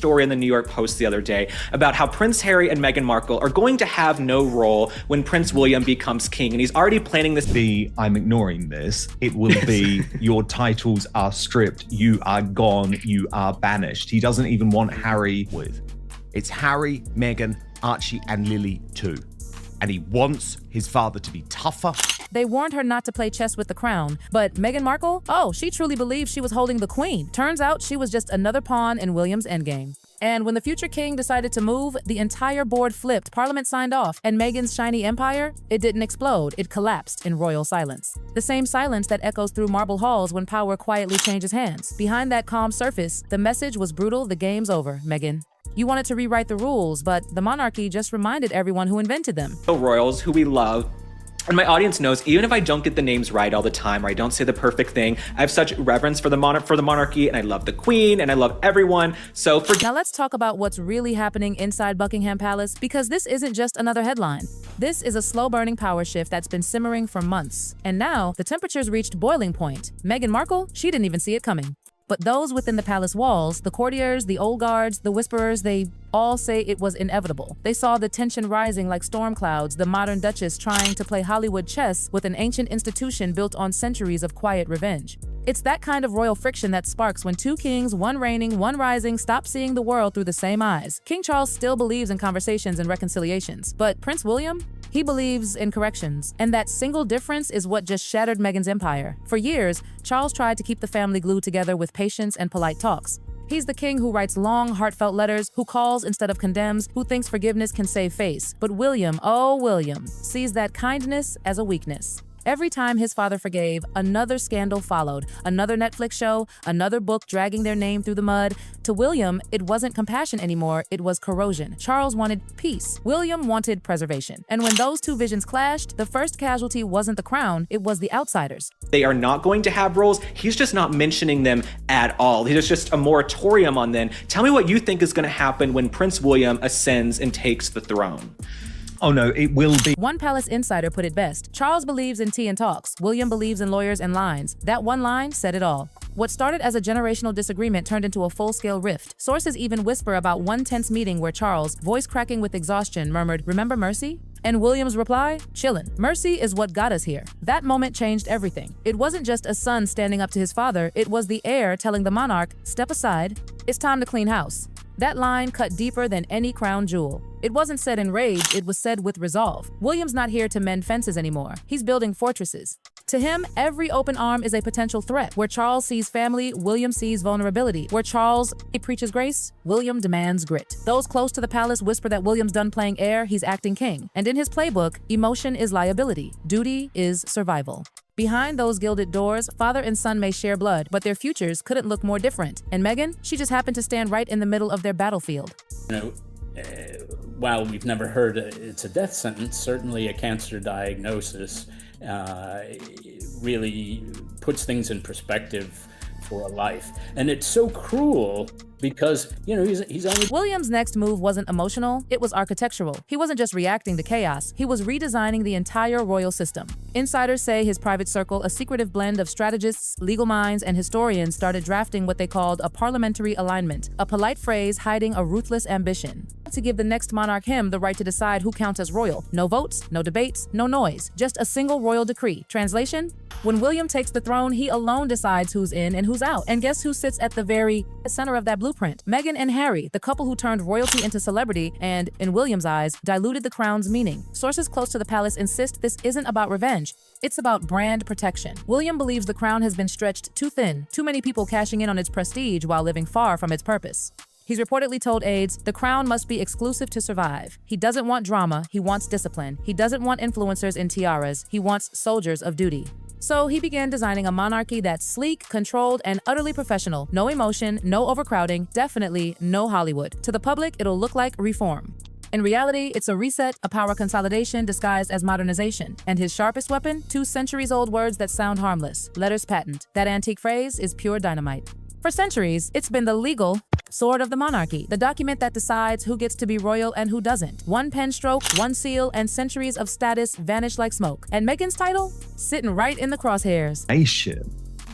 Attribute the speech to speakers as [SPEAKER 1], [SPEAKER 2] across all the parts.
[SPEAKER 1] story in the New York Post the other day about how Prince Harry and Meghan Markle are going to have no role when Prince William becomes king, and he's already planning this.
[SPEAKER 2] I'm ignoring this. It will be your titles are stripped, you are gone, you are banished. He doesn't even want Harry with.
[SPEAKER 3] It's Harry, Meghan, Archie, and Lily too. And he wants his father to be tougher.
[SPEAKER 4] They warned her not to play chess with the crown, but Meghan Markle, oh, she truly believed she was holding the queen. Turns out she was just another pawn in William's endgame. And when the future king decided to move, the entire board flipped, Parliament signed off, and Meghan's shiny empire, it didn't explode, it collapsed in royal silence. The same silence that echoes through marble halls when power quietly changes hands. Behind that calm surface, the message was brutal: the game's over, Meghan. You wanted to rewrite the rules, but the monarchy just reminded everyone who invented them.
[SPEAKER 1] Royals who we love. And my audience knows, even if I don't get the names right all the time, or I don't say the perfect thing, I have such reverence for the monarchy, and I love the queen, and I love everyone. So
[SPEAKER 4] now let's talk about what's really happening inside Buckingham Palace, because this isn't just another headline. This is a slow-burning power shift that's been simmering for months. And now, the temperature's reached boiling point. Meghan Markle, she didn't even see it coming. But those within the palace walls, the courtiers, the old guards, the whisperers, they all say it was inevitable. They saw the tension rising like storm clouds, the modern duchess trying to play Hollywood chess with an ancient institution built on centuries of quiet revenge. It's that kind of royal friction that sparks when two kings, one reigning, one rising, stop seeing the world through the same eyes. King Charles still believes in conversations and reconciliations, but Prince William? He believes in corrections, and that single difference is what just shattered Meghan's empire. For years, Charles tried to keep the family glued together with patience and polite talks. He's the king who writes long, heartfelt letters, who calls instead of condemns, who thinks forgiveness can save face. But William, oh William, sees that kindness as a weakness. Every time his father forgave, another scandal followed, another Netflix show, another book dragging their name through the mud. To William, it wasn't compassion anymore, it was corrosion. Charles wanted peace. William wanted preservation. And when those two visions clashed, the first casualty wasn't the crown, it was the outsiders.
[SPEAKER 1] They are not going to have roles. He's just not mentioning them at all. There's just a moratorium on them. Tell me what you think is going to happen when Prince William ascends and takes the throne.
[SPEAKER 2] Oh no, it will be.
[SPEAKER 4] One palace insider put it best. Charles believes in tea and talks. William believes in lawyers and lines. That one line said it all. What started as a generational disagreement turned into a full-scale rift. Sources even whisper about one tense meeting where Charles, voice cracking with exhaustion, murmured, "Remember Mercy?" And William's reply, "Chillin'. Mercy is what got us here." That moment changed everything. It wasn't just a son standing up to his father, it was the heir telling the monarch, "Step aside, it's time to clean house." That line cut deeper than any crown jewel. It wasn't said in rage, it was said with resolve. William's not here to mend fences anymore. He's building fortresses. To him, every open arm is a potential threat. Where Charles sees family, William sees vulnerability. Where Charles preaches grace, William demands grit. Those close to the palace whisper that William's done playing heir, he's acting king. And in his playbook, emotion is liability, duty is survival. Behind those gilded doors, father and son may share blood, but their futures couldn't look more different. And Meghan, she just happened to stand right in the middle of their battlefield.
[SPEAKER 5] While we've never heard it's a death sentence, certainly a cancer diagnosis really puts things in perspective for a life. And it's so cruel because, he's only...
[SPEAKER 4] William's next move wasn't emotional, it was architectural. He wasn't just reacting to chaos, he was redesigning the entire royal system. Insiders say his private circle, a secretive blend of strategists, legal minds, and historians, started drafting what they called a parliamentary alignment, a polite phrase hiding a ruthless ambition. To give the next monarch him the right to decide who counts as royal. No votes, no debates, no noise, just a single royal decree. Translation? When William takes the throne, he alone decides who's in and who's out. And guess who sits at the very center of that blueprint? Meghan and Harry, the couple who turned royalty into celebrity and, in William's eyes, diluted the crown's meaning. Sources close to the palace insist this isn't about revenge. It's about brand protection. William believes the crown has been stretched too thin, too many people cashing in on its prestige while living far from its purpose. He's reportedly told aides, the crown must be exclusive to survive. He doesn't want drama, he wants discipline. He doesn't want influencers in tiaras, he wants soldiers of duty. So he began designing a monarchy that's sleek, controlled, and utterly professional. No emotion, no overcrowding, definitely no Hollywood. To the public, it'll look like reform. In reality, it's a reset, a power consolidation disguised as modernization. And his sharpest weapon? 2 centuries-old words that sound harmless. Letters patent. That antique phrase is pure dynamite. For centuries, it's been the legal sword of the monarchy, the document that decides who gets to be royal and who doesn't. One pen stroke, one seal, and centuries of status vanish like smoke. And Meghan's title? Sitting right in the crosshairs.
[SPEAKER 2] Nation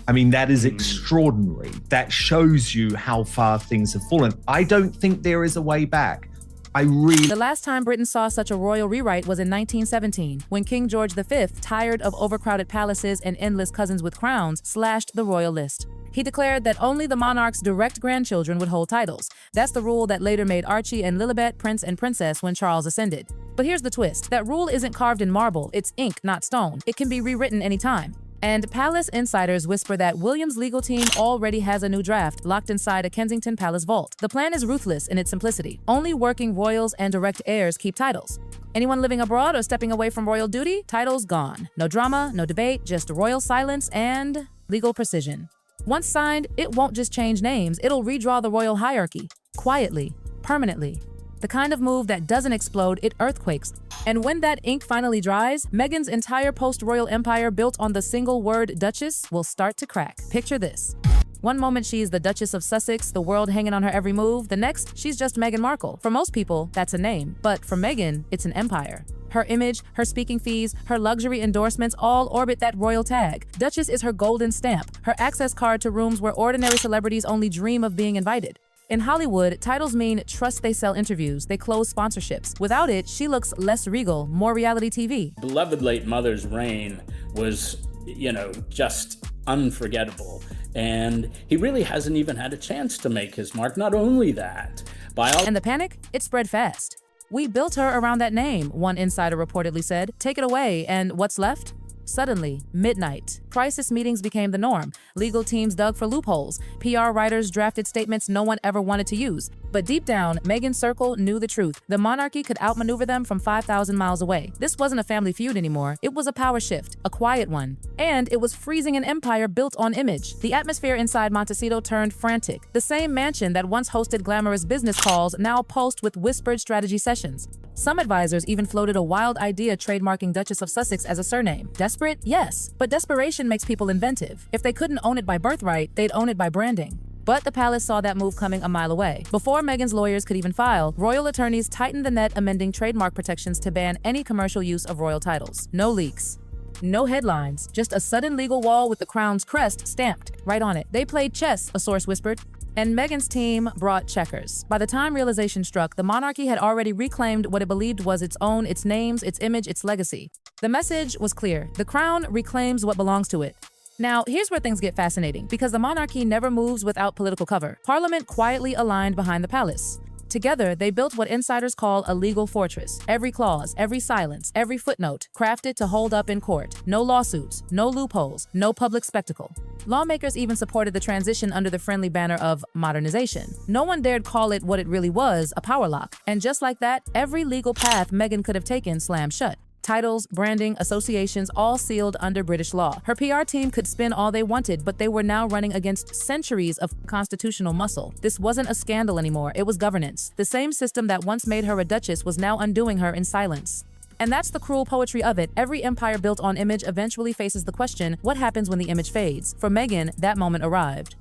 [SPEAKER 2] I mean, that is extraordinary. That shows you how far things have fallen. I don't think there is a way back.
[SPEAKER 4] The last time Britain saw such a royal rewrite was in 1917, when King George V, tired of overcrowded palaces and endless cousins with crowns, slashed the royal list. He declared that only the monarch's direct grandchildren would hold titles. That's the rule that later made Archie and Lilibet prince and princess when Charles ascended. But here's the twist. That rule isn't carved in marble, it's ink, not stone. It can be rewritten anytime. And palace insiders whisper that William's legal team already has a new draft locked inside a Kensington Palace vault. The plan is ruthless in its simplicity. Only working royals and direct heirs keep titles. Anyone living abroad or stepping away from royal duty, titles gone. No drama, no debate, just royal silence and legal precision. Once signed, it won't just change names, it'll redraw the royal hierarchy. Quietly, permanently. The kind of move that doesn't explode, it earthquakes. And when that ink finally dries, Meghan's entire post-royal empire built on the single word Duchess will start to crack. Picture this. One moment she's the Duchess of Sussex, the world hanging on her every move. The next, she's just Meghan Markle. For most people, that's a name. But for Meghan, it's an empire. Her image, her speaking fees, her luxury endorsements all orbit that royal tag. Duchess is her golden stamp, her access card to rooms where ordinary celebrities only dream of being invited. In Hollywood, titles mean trust they sell interviews, they close sponsorships. Without it, she looks less regal, more reality TV.
[SPEAKER 5] Beloved late mother's reign was, just unforgettable. And he really hasn't even had a chance to make his mark. Not only that,
[SPEAKER 4] And the panic? It spread fast. We built her around that name, one insider reportedly said. Take it away, and what's left? Suddenly, midnight. Crisis meetings became the norm. Legal teams dug for loopholes. PR writers drafted statements no one ever wanted to use. But deep down, Meghan's circle knew the truth. The monarchy could outmaneuver them from 5,000 miles away. This wasn't a family feud anymore. It was a power shift, a quiet one. And it was freezing an empire built on image. The atmosphere inside Montecito turned frantic. The same mansion that once hosted glamorous business calls now pulsed with whispered strategy sessions. Some advisors even floated a wild idea trademarking Duchess of Sussex as a surname. Desperate? Yes. But desperation makes people inventive. If they couldn't own it by birthright, they'd own it by branding. But the palace saw that move coming a mile away. Before Meghan's lawyers could even file, royal attorneys tightened the net, amending trademark protections to ban any commercial use of royal titles. No leaks. No headlines. Just a sudden legal wall with the crown's crest stamped right on it. They played chess, a source whispered. And Meghan's team brought checkers. By the time realization struck, the monarchy had already reclaimed what it believed was its own, its names, its image, its legacy. The message was clear. The crown reclaims what belongs to it. Now, here's where things get fascinating, because the monarchy never moves without political cover. Parliament quietly aligned behind the palace. Together, they built what insiders call a legal fortress. Every clause, every silence, every footnote, crafted to hold up in court. No lawsuits, no loopholes, no public spectacle. Lawmakers even supported the transition under the friendly banner of modernization. No one dared call it what it really was, a power lock. And just like that, every legal path Meghan could have taken slammed shut. Titles, branding, associations, all sealed under British law. Her PR team could spin all they wanted, but they were now running against centuries of constitutional muscle. This wasn't a scandal anymore, it was governance. The same system that once made her a duchess was now undoing her in silence. And that's the cruel poetry of it. Every empire built on image eventually faces the question, what happens when the image fades? For Meghan, that moment arrived.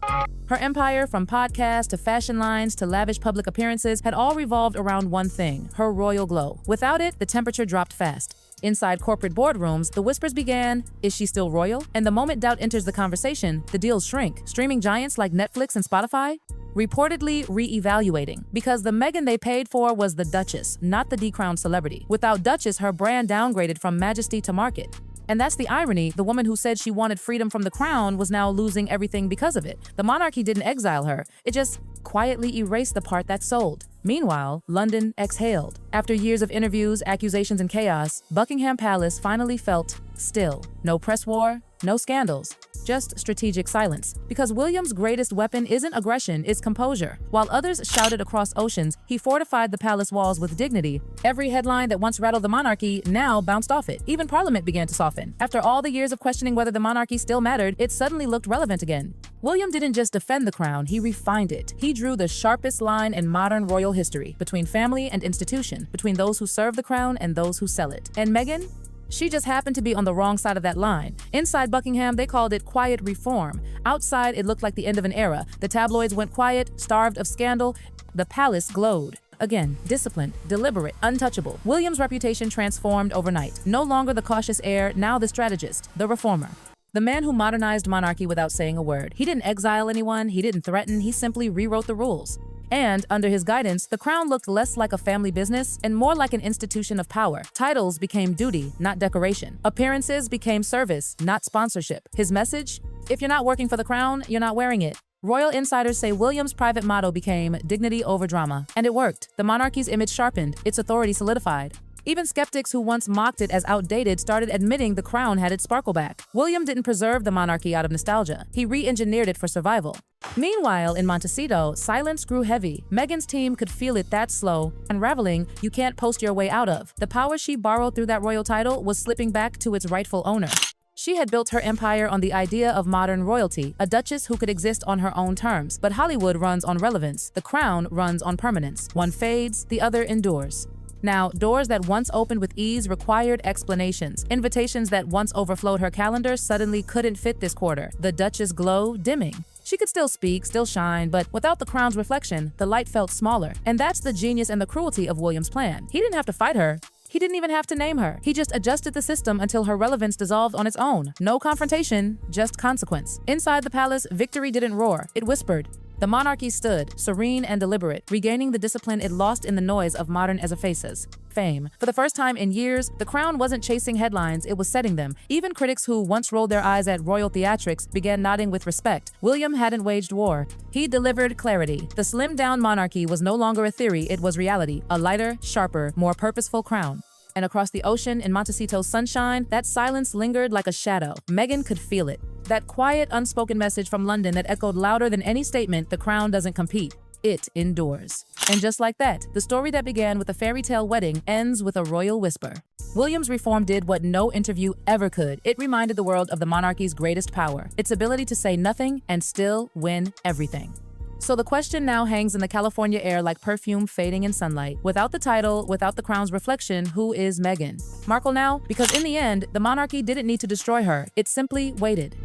[SPEAKER 4] Her empire, from podcasts to fashion lines to lavish public appearances, had all revolved around one thing, her royal glow. Without it, the temperature dropped fast. Inside corporate boardrooms, the whispers began, is she still royal? And the moment doubt enters the conversation, the deals shrink. Streaming giants like Netflix and Spotify reportedly re-evaluating, because the Meghan they paid for was the Duchess, not the decrowned celebrity. Without Duchess, her brand downgraded from majesty to market. And that's the irony. The woman who said she wanted freedom from the crown was now losing everything because of it. The monarchy didn't exile her. It just quietly erased the part that sold. Meanwhile, London exhaled. After years of interviews, accusations, and chaos, Buckingham Palace finally felt still. No press war, no scandals, just strategic silence. Because William's greatest weapon isn't aggression, it's composure. While others shouted across oceans, he fortified the palace walls with dignity. Every headline that once rattled the monarchy now bounced off it. Even Parliament began to soften. After all the years of questioning whether the monarchy still mattered, it suddenly looked relevant again. William didn't just defend the crown, he refined it. He drew the sharpest line in modern royal history, between family and institution, between those who serve the crown and those who sell it. And Meghan? She just happened to be on the wrong side of that line. Inside Buckingham, they called it quiet reform. Outside, it looked like the end of an era. The tabloids went quiet, starved of scandal. The palace glowed. Again, disciplined, deliberate, untouchable. William's reputation transformed overnight. No longer the cautious heir, now the strategist, the reformer. The man who modernized monarchy without saying a word. He didn't exile anyone, he didn't threaten, he simply rewrote the rules. And, under his guidance, the crown looked less like a family business and more like an institution of power. Titles became duty, not decoration. Appearances became service, not sponsorship. His message? If you're not working for the crown, you're not wearing it. Royal insiders say William's private motto became dignity over drama. And it worked. The monarchy's image sharpened, its authority solidified. Even skeptics who once mocked it as outdated started admitting the crown had its sparkle back. William didn't preserve the monarchy out of nostalgia. He re-engineered it for survival. Meanwhile, in Montecito, silence grew heavy. Meghan's team could feel it that slow, unraveling you can't post your way out of. The power she borrowed through that royal title was slipping back to its rightful owner. She had built her empire on the idea of modern royalty, a duchess who could exist on her own terms. But Hollywood runs on relevance. The crown runs on permanence. One fades, the other endures. Now, doors that once opened with ease required explanations. Invitations that once overflowed her calendar suddenly couldn't fit this quarter. The Duchess' glow dimming. She could still speak, still shine, but without the crown's reflection, the light felt smaller. And that's the genius and the cruelty of William's plan. He didn't have to fight her. He didn't even have to name her. He just adjusted the system until her relevance dissolved on its own. No confrontation, just consequence. Inside the palace, victory didn't roar. It whispered. The monarchy stood, serene and deliberate, regaining the discipline it lost in the noise of modern faces. Fame. For the first time in years, the crown wasn't chasing headlines, it was setting them. Even critics who once rolled their eyes at royal theatrics began nodding with respect. William hadn't waged war. He delivered clarity. The slimmed-down monarchy was no longer a theory, it was reality. A lighter, sharper, more purposeful crown. And across the ocean in Montecito's sunshine, that silence lingered like a shadow. Meghan could feel it. That quiet, unspoken message from London that echoed louder than any statement, the crown doesn't compete. It endures. And just like that, the story that began with a fairy tale wedding ends with a royal whisper. William's reform did what no interview ever could. It reminded the world of the monarchy's greatest power, its ability to say nothing and still win everything. So the question now hangs in the California air like perfume fading in sunlight. Without the title, without the crown's reflection, who is Meghan Markle now? Because in the end, the monarchy didn't need to destroy her. It simply waited.